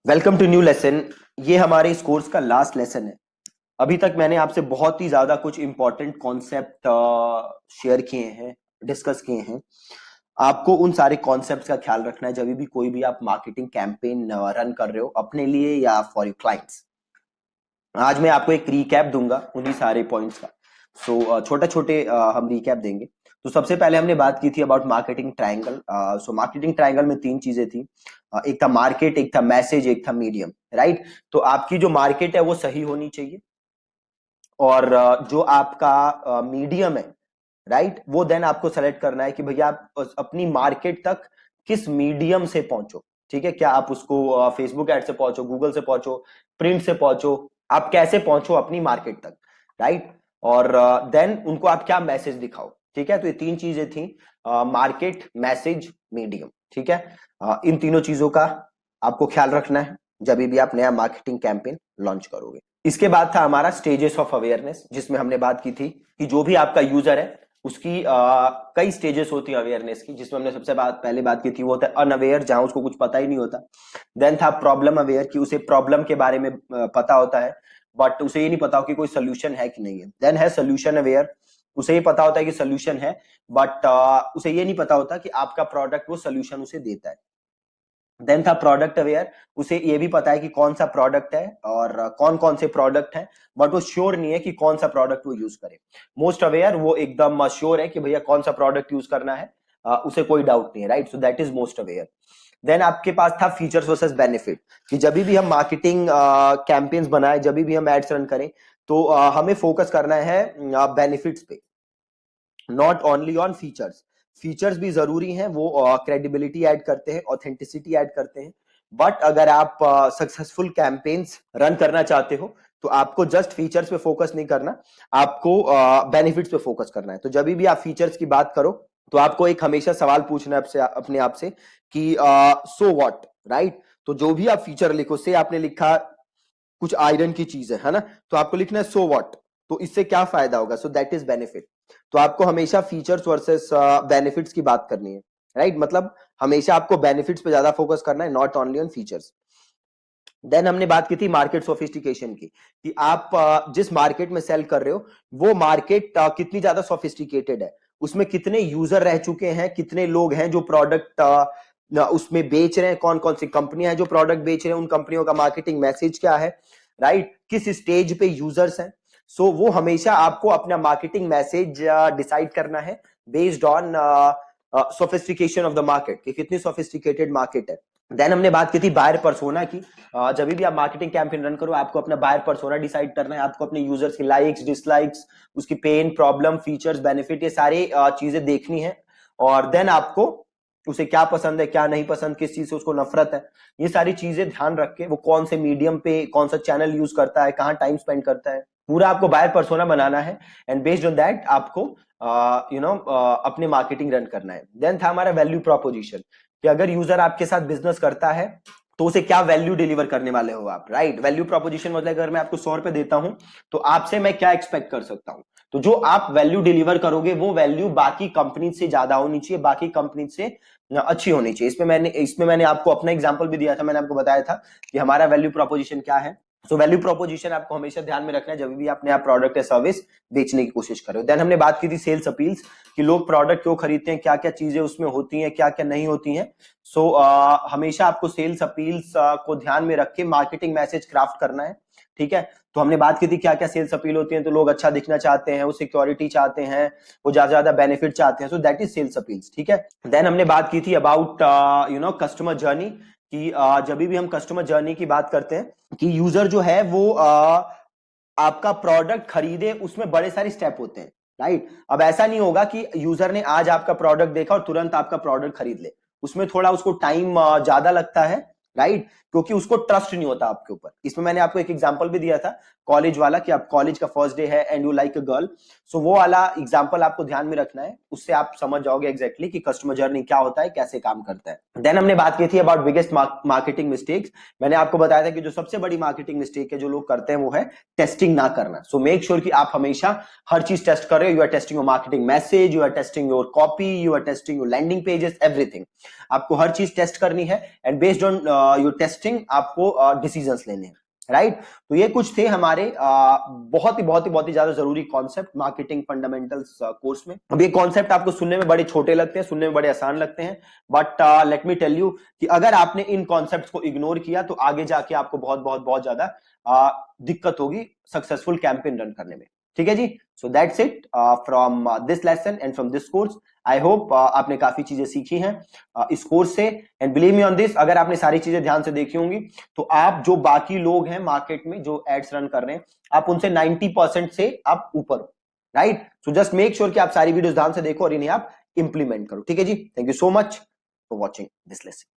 Welcome to new lesson. ये हमारे इस कोर्स का लास्ट लेसन है। अभी तक मैंने आपसे बहुत ही ज्यादा कुछ इंपॉर्टेंट कॉन्सेप्ट शेयर किए हैं, डिस्कस किए हैं। आपको उन सारे कॉन्सेप्ट्स का ख्याल रखना है जब भी कोई भी आप मार्केटिंग कैंपेन रन कर रहे हो अपने लिए या फॉर योर क्लाइंट्स। आज मैं आपको एक रिकैप दूंगा उन्हीं सारे पॉइंट्स का। सो छोटे छोटे हम रिकैप देंगे। तो सबसे पहले हमने बात की थी about marketing triangle. So marketing triangle में तीन चीजें थी। एक था मार्केट, एक था मैसेज, एक था मीडियम। राइट। तो आपकी जो मार्केट है वो सही होनी चाहिए और जो आपका मीडियम है, राइट, वो देन आपको सेलेक्ट करना है कि भैया आप अपनी मार्केट तक किस मीडियम से पहुंचो। ठीक है, क्या आप उसको फेसबुक एड से पहुंचो, गूगल से पहुंचो, प्रिंट से पहुंचो, आप कैसे पहुंचो अपनी मार्केट तक, राइट। और देन उनको आप क्या मैसेज दिखाओ। ठीक है, तो ये तीन चीजें थी, मार्केट, मैसेज, मीडियम। ठीक है, इन तीनों चीजों का आपको ख्याल रखना है जब भी आप नया मार्केटिंग कैंपेन लॉन्च करोगे। इसके बाद था हमारा स्टेजेस ऑफ अवेयरनेस, जिसमें हमने बात की थी कि जो भी आपका यूजर है उसकी कई स्टेजेस होती है अवेयरनेस की। जिसमें हमने सबसे पहले बात की थी वो होता है अनअवेयर, जहां उसको कुछ पता ही नहीं होता। देन था प्रॉब्लम अवेयर, कि उसे प्रॉब्लम के बारे में पता होता है बट उसे ये नहीं पता हो कि कोई सोल्यूशन है कि नहीं है। देन है सोल्यूशन अवेयर, उसे ये पता होता है कि सोल्यूशन है बट उसे ये नहीं पता होता कि आपका प्रोडक्ट वो सोल्यूशन उसे देता है। देन था प्रोडक्ट अवेयर, उसे ये भी पता है कि कौन सा प्रोडक्ट है और कौन कौन से प्रोडक्ट हैं, बट वो श्योर नहीं है कि कौन सा प्रोडक्ट वो यूज करे। मोस्ट अवेयर, वो एकदम श्योर है कि भैया कौन सा प्रोडक्ट यूज करना है, उसे कोई डाउट नहीं है, right. So that is most aware. Then आपके पास था फीचर्स वर्सेस बेनिफिट, कि जब भी हम मार्केटिंग कैंपेन्स बनाए, जब भी हम एड्स रन करें, तो हमें फोकस करना है बेनिफिट्स पे, not only on features. Features भी जरूरी हैं, वो क्रेडिबिलिटी ऐड करते हैं, ऑथेंटिसिटी ऐड करते हैं, बट अगर आप सक्सेसफुल कैंपेन्स रन करना चाहते हो तो आपको जस्ट फीचर्स पे फोकस नहीं करना, आपको बेनिफिट्स पे फोकस करना है। तो जब भी आप फीचर्स की बात करो तो आपको एक हमेशा सवाल पूछना है आपसे, अपने आप से, कि सो व्हाट, राइट। तो जो भी आप फीचर लिखो, से आपने लिखा कुछ आयरन की चीज है ना, तो आपको लिखना है सो व्हाट, तो इससे क्या फायदा होगा, सो दैट इज बेनिफिट। तो आपको हमेशा फीचर्स वर्सेस बेनिफिट्स की बात करनी है, राइट। मतलब हमेशा आपको बेनिफिट्स पे ज्यादा फोकस करना है, not only on features. Then हमने बात की थी मार्केट सोफिस्टिकेशन की, कि आप जिस मार्केट में सेल कर रहे हो वो मार्केट कितनी ज्यादा सोफिस्टिकेटेड है, उसमें कितने यूजर रह चुके हैं, कितने लोग हैं जो प्रोडक्ट उसमें बेच रहे हैं, कौन कौन सी कंपनियां हैं जो प्रोडक्ट बेच रहे हैं, उन कंपनियों का मार्केटिंग मैसेज क्या है, राइट, किस स्टेज पे यूजर्स हैं। सो वो हमेशा आपको अपना मार्केटिंग मैसेज डिसाइड करना है based on sophistication of the market, कि कितनी सोफिस्टिकेटेड मार्केट है। देन हमने बात की थी बायर पर्सोना की। जब भी आप मार्केटिंग कैंपेन रन करो आपको अपना बायर पर्सोना डिसाइड करना है, आपको अपने यूजर्स की लाइक्स, डिसलाइक्स, उसकी पेन, प्रॉब्लम, फीचर्स, बेनिफिट, ये सारी चीजें देखनी है। और देन आपको उसे क्या पसंद है, क्या नहीं पसंद, किस चीज से उसको नफरत है, ये सारी चीजें ध्यान रख के वो कौन से मीडियम पे, कौन सा चैनल यूज करता है, कहाँ टाइम स्पेंड करता है, पूरा आपको बायर पर्सोना बनाना है। एंड बेस्ड ऑन दैट आपको अपने मार्केटिंग रन करना है। देन था हमारा वैल्यू प्रोपोजिशन, कि अगर यूजर आपके साथ बिजनेस करता है तो उसे क्या वैल्यू डिलीवर करने वाले हो आप, राइट। वैल्यू प्रोपोजिशन मतलब अगर मैं आपको 100 रुपए देता हूं तो आपसे मैं क्या एक्सपेक्ट कर सकता हूं। तो जो आप वैल्यू डिलीवर करोगे वो वैल्यू बाकी कंपनी से ज्यादा होनी चाहिए, बाकी कंपनी से अच्छी होनी चाहिए। इसमें मैंने आपको अपना एग्जांपल भी दिया था, मैंने आपको बताया था कि हमारा वैल्यू प्रोपोजिशन क्या है। सो वैल्यू प्रोपोजिशन आपको हमेशा ध्यान में रखना है जब भी आप नया प्रोडक्ट या सर्विस बेचने की कोशिश करो। देन हमने बात की थी सेल्स अपील्स, कि लोग प्रोडक्ट क्यों खरीदते हैं, क्या क्या चीजें उसमें होती हैं, क्या क्या नहीं होती हैं। सो हमेशा आपको सेल्स अपील्स को ध्यान में रख के मार्केटिंग मैसेज क्राफ्ट करना है। ठीक है, तो हमने बात की थी क्या क्या सेल्स अपील होती है। तो लोग अच्छा दिखना चाहते हैं, वो सिक्योरिटी चाहते हैं, वो ज्यादा ज्यादा बेनिफिट चाहते हैं, so that is sales appeals. ठीक है, देन हमने बात की थी अबाउट कस्टमर जर्नी, कि जब भी हम कस्टमर जर्नी की बात करते हैं कि यूजर जो है वो आपका प्रोडक्ट खरीदे, उसमें बड़े सारे स्टेप होते हैं, राइट। अब ऐसा नहीं होगा कि यूजर ने आज आपका प्रोडक्ट देखा और तुरंत आपका प्रोडक्ट खरीद ले, उसमें थोड़ा उसको टाइम ज्यादा लगता है, राइट, क्योंकि उसको ट्रस्ट नहीं होता आपके ऊपर। इसमें मैंने आपको एक एग्जांपल भी दिया था कॉलेज वाला, कि आप कॉलेज का फर्स्ट डे है and you like a girl. So वो वाला एग्जांपल आपको ध्यान में रखना है, उससे आप समझ जाओगे एग्जैक्टली कि कस्टमर जर्नी क्या होता है, कैसे काम करता है। देन हमने बात की थी अबाउट बिगेस्ट मार्केटिंग मिस्टेक्स। मैंने आपको बताया था कि जो सबसे बड़ी मार्केटिंग मिस्टेक है जो लोग करते हैं वो है टेस्टिंग ना करना। सो मेक श्योर कि आप हमेशा हर चीज टेस्ट कर रहे हो। You are testing your marketing message, you are testing your copy, you are testing your landing pages, everything. आपको हर चीज टेस्ट करनी है and based on your testing, आपको डिसीजंस लेने हैं, राइट। तो ये कुछ थे हमारे बहुत ही ज्यादा जरूरी कॉन्सेप्ट मार्केटिंग फंडामेंटल्स कोर्स में। अब ये कॉन्सेप्ट आपको सुनने में बड़े छोटे लगते हैं, सुनने में बड़े आसान लगते हैं, but let me tell you कि अगर आपने इन कॉन्सेप्ट्स को इग्नोर किया तो आगे जाके आपको बहुत ज्यादा दिक्कत होगी सक्सेसफुल कैंपेन रन करने में। ठीक है जी। So that's it from this lesson and from this course. I hope आपने काफी चीजें सीखी हैं इस कोर्स से, and believe me on this, अगर आपने सारी चीजें ध्यान से देखी होंगी तो आप जो बाकी लोग हैं मार्केट में जो एड्स रन कर रहे हैं, आप उनसे 90% से आप ऊपर हो, right. So just make sure कि आप सारी वीडियोस ध्यान से देखो और इन्हें आप इंप्लीमेंट करो। ठीक है जी। Thank you so much for watching this lesson.